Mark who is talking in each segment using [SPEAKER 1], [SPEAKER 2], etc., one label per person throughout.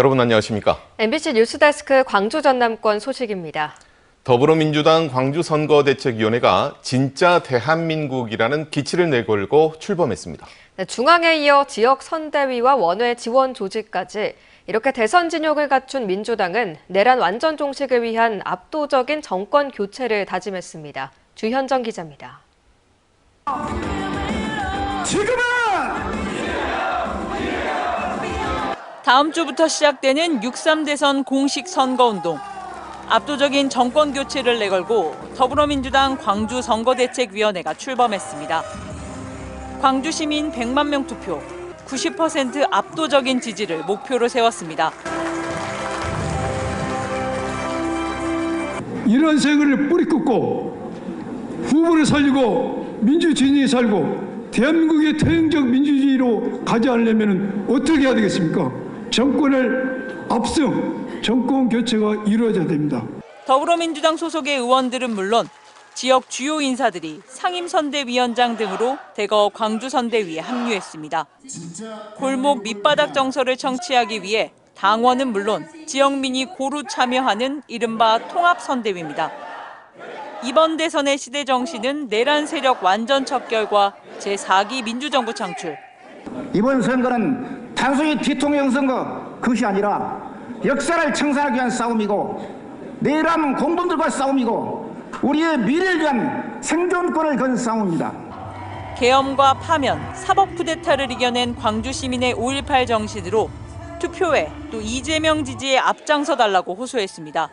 [SPEAKER 1] 여러분 안녕하십니까?
[SPEAKER 2] MBC 뉴스데스크 광주 전남권 소식입니다.
[SPEAKER 1] 더불어민주당 광주선거대책위원회가 진짜 대한민국이라는 기치를 내걸고 출범했습니다.
[SPEAKER 2] 네, 중앙에 이어 지역 선대위와 원외 지원 조직까지 이렇게 대선 진영을 갖춘 민주당은 내란 완전 종식을 위한 압도적인 정권 교체를 다짐했습니다. 주현정 기자입니다.
[SPEAKER 3] 지금은!
[SPEAKER 4] 다음 주부터 시작되는 6.3 대선 공식 선거운동. 압도적인 정권 교체를 내걸고 더불어민주당 광주선거대책위원회가 출범했습니다. 광주 시민 100만 명 투표, 90% 압도적인 지지를 목표로 세웠습니다.
[SPEAKER 3] 이런 세금을 뿌리 꽂고 후보를 살리고 민주 진영이 살고 대한민국의 토양적 민주주의로 가지 않으려면 어떻게 해야 되겠습니까? 정권을 압승, 정권 교체가 이루어져야 됩니다.
[SPEAKER 4] 더불어민주당 소속의 의원들은 물론 지역 주요 인사들이 상임선대위원장 등으로 대거 광주선대위에 합류했습니다. 골목 밑바닥 정서를 청취하기 위해 당원은 물론 지역민이 고루 참여하는 이른바 통합선대위입니다. 이번 대선의 시대 정신은 내란 세력 완전 척결과 제4기 민주정부 창출.
[SPEAKER 5] 이번 선거는 단순히 대통령 선거 그것이 아니라 역사를 청산하기 위한 싸움이고 내란 공범들과 싸움이고 우리의 미래를 위한 생존권을 건 싸움입니다.
[SPEAKER 4] 계엄과 파면, 사법 쿠데타를 이겨낸 광주 시민의 5.18 정신으로 투표에 또 이재명 지지에 앞장서 달라고 호소했습니다.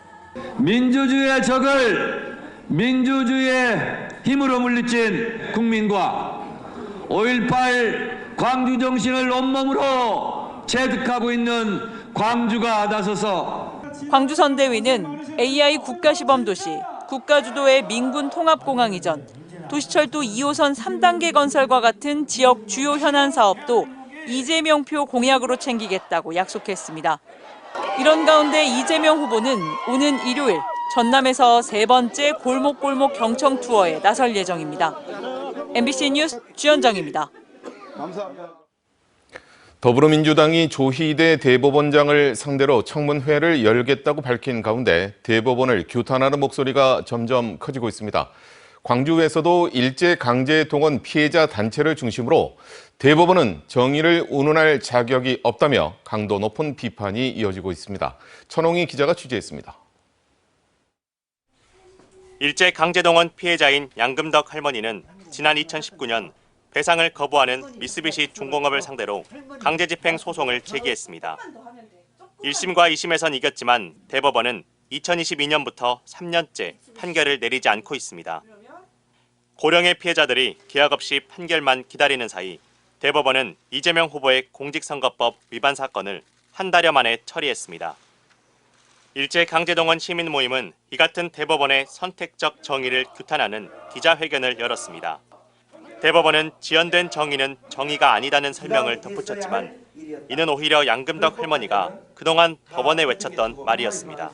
[SPEAKER 6] 민주주의의 적을 민주주의의 힘으로 물리친 국민과 5.18 광주 정신을 온몸으로 체득하고 있는 광주가 나서서
[SPEAKER 4] 광주선대위는 AI 국가시범도시, 국가주도의 민군 통합공항 이전, 도시철도 2호선 3단계 건설과 같은 지역 주요 현안 사업도 이재명표 공약으로 챙기겠다고 약속했습니다. 이런 가운데 이재명 후보는 오는 일요일 전남에서 세 번째 골목골목 경청 투어에 나설 예정입니다. MBC 뉴스 주현정입니다.
[SPEAKER 3] 감사합니다.
[SPEAKER 1] 더불어민주당이 조희대 대법원장을 상대로 청문회를 열겠다고 밝힌 가운데 대법원을 규탄하는 목소리가 점점 커지고 있습니다. 광주에서도 일제강제동원 피해자 단체를 중심으로 대법원은 정의를 운운할 자격이 없다며 강도 높은 비판이 이어지고 있습니다. 천홍희 기자가 취재했습니다.
[SPEAKER 7] 일제강제동원 피해자인 양금덕 할머니는 지난 2019년 배상을 거부하는 미쓰비시 중공업을 상대로 강제집행 소송을 제기했습니다. 1심과 2심에선 이겼지만 대법원은 2022년부터 3년째 판결을 내리지 않고 있습니다. 고령의 피해자들이 계약 없이 판결만 기다리는 사이 대법원은 이재명 후보의 공직선거법 위반 사건을 한 달여 만에 처리했습니다. 일제강제동원 시민 모임은 이 같은 대법원의 선택적 정의를 규탄하는 기자회견을 열었습니다. 대법원은 지연된 정의는 정의가 아니다는 설명을 덧붙였지만 이는 오히려 양금덕 할머니가 그동안 법원에 외쳤던 말이었습니다.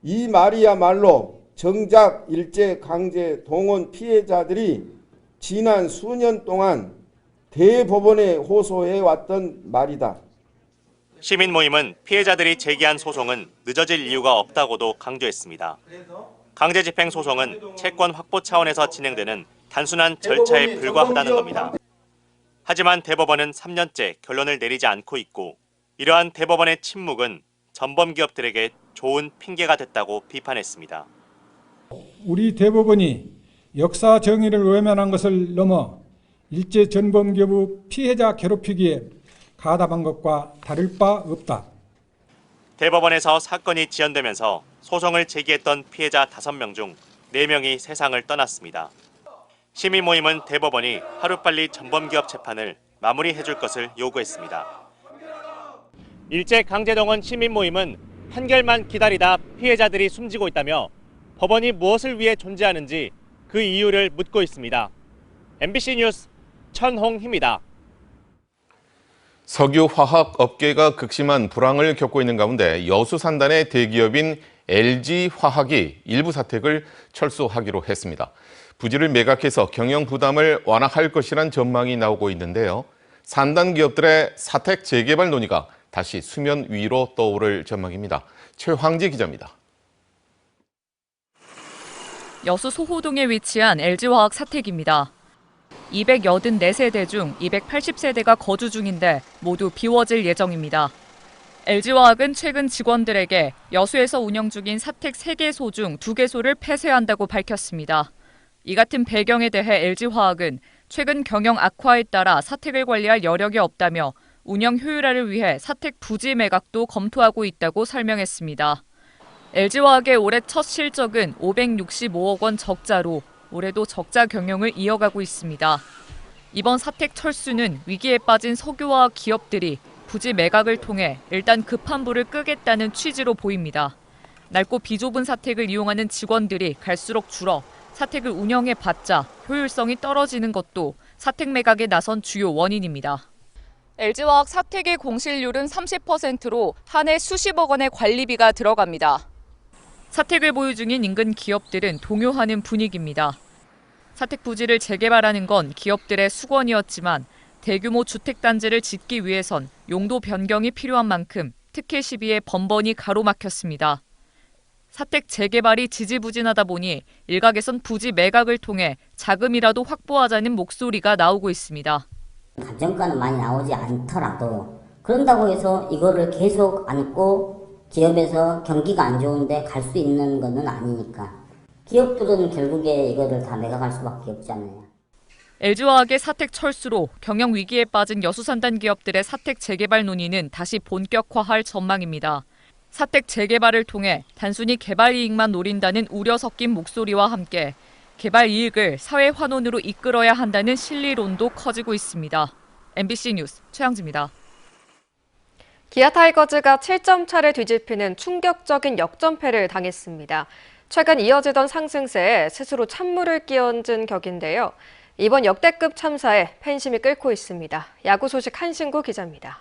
[SPEAKER 8] 이 말이야말로 정작 일제강제동원 피해자들이 지난 수년 동안 대법원에 호소해왔던 말이다.
[SPEAKER 7] 시민 모임은 피해자들이 제기한 소송은 늦어질 이유가 없다고도 강조했습니다. 강제집행 소송은 채권 확보 차원에서 진행되는 단순한 절차에 불과하다는 겁니다. 하지만 대법원은 3년째 결론을 내리지 않고 있고 이러한 대법원의 침묵은 전범 기업들에게 좋은 핑계가 됐다고 비판했습니다.
[SPEAKER 9] 우리 대법원이 역사 정의를 외면한 것을 넘어 일제 전범 기업의 피해자 괴롭히기에 가담한 것과 다를 바 없다.
[SPEAKER 7] 대법원에서 사건이 지연되면서 소송을 제기했던 피해자 5명 중 4명이 세상을 떠났습니다. 시민 모임은 대법원이 하루빨리 전범기업 재판을 마무리해줄 것을 요구했습니다. 일제강제동원 시민 모임은 판결만 기다리다 피해자들이 숨지고 있다며 법원이 무엇을 위해 존재하는지 그 이유를 묻고 있습니다. MBC 뉴스 천홍희입니다.
[SPEAKER 1] 석유화학 업계가 극심한 불황을 겪고 있는 가운데 여수 산단의 대기업인 LG화학이 일부 사택을 철수하기로 했습니다. 부지를 매각해서 경영 부담을 완화할 것이란 전망이 나오고 있는데요. 산단 기업들의 사택 재개발 논의가 다시 수면 위로 떠오를 전망입니다. 최황지 기자입니다.
[SPEAKER 10] 여수 소호동에 위치한 LG화학 사택입니다. 284세대 중 280세대가 거주 중인데 모두 비워질 예정입니다. LG화학은 최근 직원들에게 여수에서 운영 중인 사택 3개소 중 2개소를 폐쇄한다고 밝혔습니다. 이 같은 배경에 대해 LG화학은 최근 경영 악화에 따라 사택을 관리할 여력이 없다며 운영 효율화를 위해 사택 부지 매각도 검토하고 있다고 설명했습니다. LG화학의 올해 첫 실적은 565억 원 적자로 올해도 적자 경영을 이어가고 있습니다. 이번 사택 철수는 위기에 빠진 석유화학 기업들이 부지 매각을 통해 일단 급한 불을 끄겠다는 취지로 보입니다. 넓고 비좁은 사택을 이용하는 직원들이 갈수록 줄어 사택을 운영해봤자 효율성이 떨어지는 것도 사택 매각에 나선 주요 원인입니다. LG화학 사택의 공실률은 30%로 한 해 수십억 원의 관리비가 들어갑니다. 사택을 보유 중인 인근 기업들은 동요하는 분위기입니다. 사택 부지를 재개발하는 건 기업들의 수건이었지만 대규모 주택단지를 짓기 위해선 용도 변경이 필요한 만큼 특혜 시비에 번번이 가로막혔습니다. 사택 재개발이 지지부진하다 보니 일각에선 부지 매각을 통해 자금이라도 확보하자는 목소리가 나오고 있습니다.
[SPEAKER 11] 감정가는 많이 나오지 않더라도 그런다고 해서 이거를 계속 안고 기업에서 경기가 안 좋은데 갈 수 있는 것은 아니니까 기업들은 결국에 이거를 다 매각할 수밖에 없잖아요.
[SPEAKER 10] LG화학의 사택 철수로 경영 위기에 빠진 여수산단 기업들의 사택 재개발 논의는 다시 본격화할 전망입니다. 사택 재개발을 통해 단순히 개발 이익만 노린다는 우려 섞인 목소리와 함께 개발 이익을 사회 환원으로 이끌어야 한다는 실리론도 커지고 있습니다. MBC 뉴스 최양지입니다.
[SPEAKER 2] 기아 타이거즈가 7점 차를 뒤집히는 충격적인 역전패를 당했습니다. 최근 이어지던 상승세에 스스로 찬물을 끼얹은 격인데요. 이번 역대급 참사에 팬심이 끓고 있습니다. 야구 소식 한신구 기자입니다.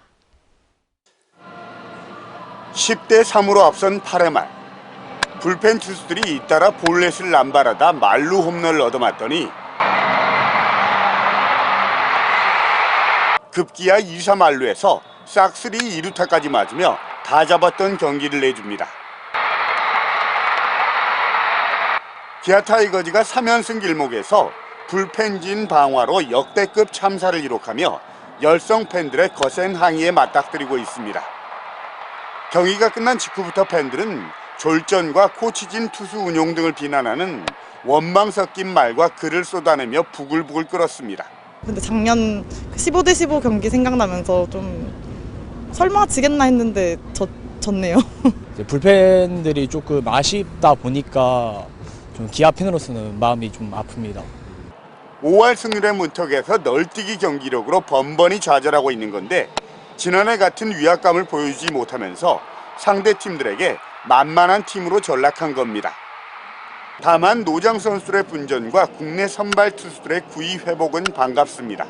[SPEAKER 12] 10대 3으로 앞선 8회 말 불펜 투수들이 잇따라 볼넷을 남발하다 말루 홈런을 얻어맞더니 급기야 2사 말루에서 싹쓸이 2루타까지 맞으며 다 잡았던 경기를 내줍니다. 기아 타이거즈가 3연승 길목에서 불펜진 방화로 역대급 참사를 기록하며 열성 팬들의 거센 항의에 맞닥뜨리고 있습니다. 경기가 끝난 직후부터 팬들은 졸전과 코치진 투수 운용 등을 비난하는 원망 섞인 말과 글을 쏟아내며 부글부글 끓었습니다.
[SPEAKER 13] 근데 작년 15대 15 경기 생각나면서 좀 설마 지겠나 했는데 졌네요.
[SPEAKER 14] 불펜들이 조금 아쉽다 보니까 좀 기아 팬으로서는 마음이 좀 아픕니다.
[SPEAKER 12] 5할 승률의 문턱에서 널뛰기 경기력으로 번번이 좌절하고 있는 건데 지난해 같은 위압감을 보여주지 못하면서 상대 팀들에게 만만한 팀으로 전락한 겁니다. 다만 노장 선수들의 분전과 국내 선발 투수들의 구위 회복은 반갑습니다.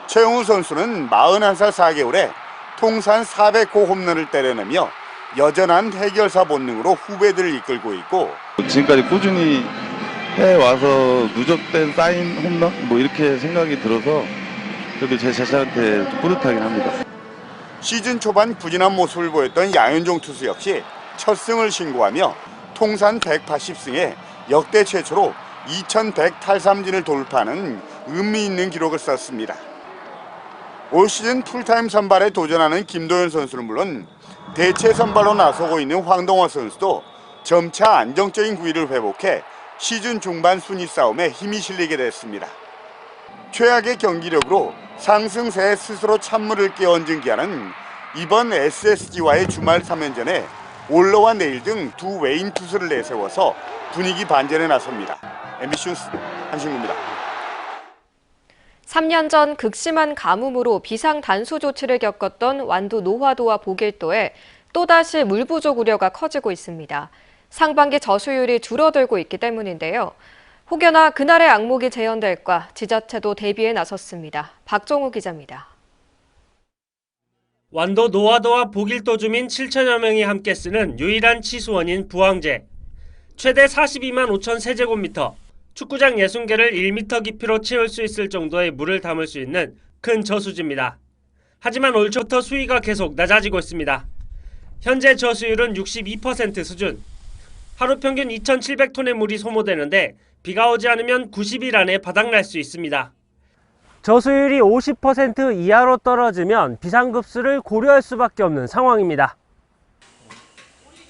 [SPEAKER 12] 최용우 선수는 41살 4개월에 통산 400호 홈런을 때려내며 여전한 해결사 본능으로 후배들을 이끌고 있고
[SPEAKER 15] 지금까지 꾸준히 해와서 누적된 사인 홈런 뭐 이렇게 생각이 들어서 그래도 제 자신한테 좀 뿌듯하긴 합니다.
[SPEAKER 12] 시즌 초반 부진한 모습을 보였던 양현종 투수 역시 첫 승을 신고하며 통산 180승에 역대 최초로 2100 탈삼진을 돌파하는 의미 있는 기록을 썼습니다. 올 시즌 풀타임 선발에 도전하는 김도현 선수는 물론 대체 선발로 나서고 있는 황동원 선수도 점차 안정적인 구위를 회복해 시즌 중반 순위 싸움에 힘이 실리게 됐습니다. 최악의 경기력으로 상승세에 스스로 찬물을 끼얹은 기아는 이번 SSG와의 주말 3연전에 올러와 내일 등 두 외인 투수를 내세워서 분위기 반전에 나섭니다. MBC 뉴스 한신구입니다.
[SPEAKER 2] 3년 전 극심한 가뭄으로 비상 단수 조치를 겪었던 완도 노화도와 보길도에 또다시 물 부족 우려가 커지고 있습니다. 상반기 저수율이 줄어들고 있기 때문인데요. 혹여나 그날의 악몽이 재현될까 지자체도 대비에 나섰습니다. 박종우 기자입니다.
[SPEAKER 16] 완도 노화도와 보길도 주민 7천여 명이 함께 쓰는 유일한 치수원인 부황제. 최대 42만 5천 세제곱미터, 축구장 60개를 1m 깊이로 채울 수 있을 정도의 물을 담을 수 있는 큰 저수지입니다. 하지만 올 초부터 수위가 계속 낮아지고 있습니다. 현재 저수율은 62% 수준. 하루 평균 2,700톤의 물이 소모되는데 비가 오지 않으면 90일 안에 바닥날 수 있습니다.
[SPEAKER 17] 저수율이 50% 이하로 떨어지면 비상급수를 고려할 수밖에 없는 상황입니다.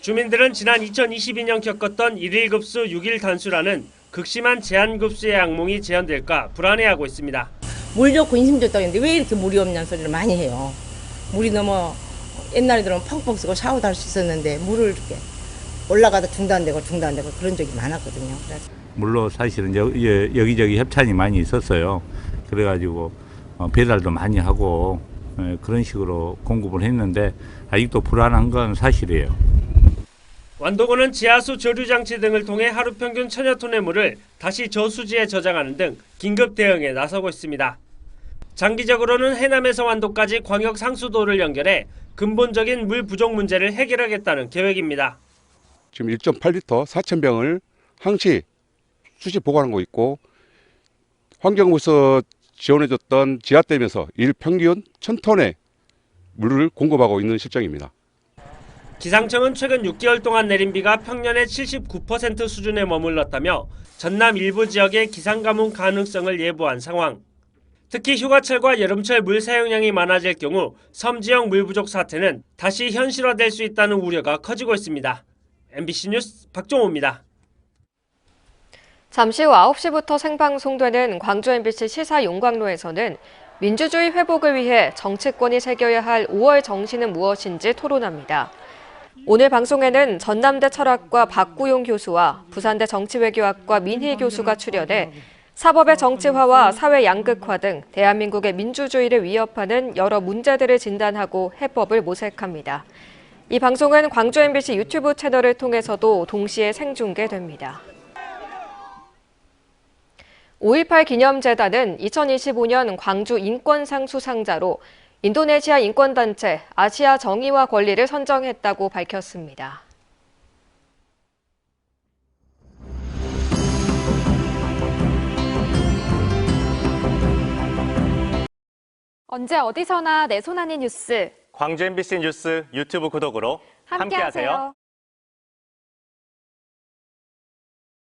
[SPEAKER 16] 주민들은 지난 2022년 겪었던 1일 급수 6일 단수라는 극심한 제한 급수의 악몽이 재현될까 불안해하고 있습니다.
[SPEAKER 18] 물 좋고 인심 좋다고 했는데 왜 이렇게 물이 없냐는 소리를 많이 해요. 물이 너무 옛날에 들으면 펑펑 쓰고 샤워도 할 수 있었는데 물을 이렇게 올라가다 중단되고 그런 적이 많았거든요. 그래서.
[SPEAKER 19] 물론 사실은 여기저기 협찬이 많이 있었어요. 그래가지고 배달도 많이 하고 그런 식으로 공급을 했는데 아직도 불안한 건 사실이에요.
[SPEAKER 16] 완도군은 지하수 조류장치 등을 통해 하루 평균 1000여 톤의 물을 다시 저수지에 저장하는 등 긴급 대응에 나서고 있습니다. 장기적으로는 해남에서 완도까지 광역 상수도를 연결해 근본적인 물 부족 문제를 해결하겠다는 계획입니다.
[SPEAKER 20] 지금 1.8리터 4,000병을 항시 수시 보관하고 있고 환경부에서 지원해줬던 지하댐에서 일평균 1000톤의 물을 공급하고 있는 실정입니다.
[SPEAKER 16] 기상청은 최근 6개월 동안 내린 비가 평년의 79% 수준에 머물렀다며 전남 일부 지역의 기상 가뭄 가능성을 예보한 상황. 특히 휴가철과 여름철 물 사용량이 많아질 경우 섬 지역 물 부족 사태는 다시 현실화될 수 있다는 우려가 커지고 있습니다. MBC 뉴스 박종호입니다.
[SPEAKER 2] 잠시 후 9시부터 생방송되는 광주 MBC 시사 용광로에서는 민주주의 회복을 위해 정치권이 새겨야 할 5월 정신은 무엇인지 토론합니다. 오늘 방송에는 전남대 철학과 박구용 교수와 부산대 정치외교학과 민희 교수가 출연해 사법의 정치화와 사회 양극화 등 대한민국의 민주주의를 위협하는 여러 문제들을 진단하고 해법을 모색합니다. 이 방송은 광주 MBC 유튜브 채널을 통해서도 동시에 생중계됩니다. 5.18 기념재단은 2025년 광주 인권상 수상자로 인도네시아 인권단체 아시아 정의와 권리를 선정했다고 밝혔습니다.
[SPEAKER 21] 언제 어디서나 내 손 안의 뉴스.
[SPEAKER 7] 광주 MBC 뉴스 유튜브 구독으로 함께하세요.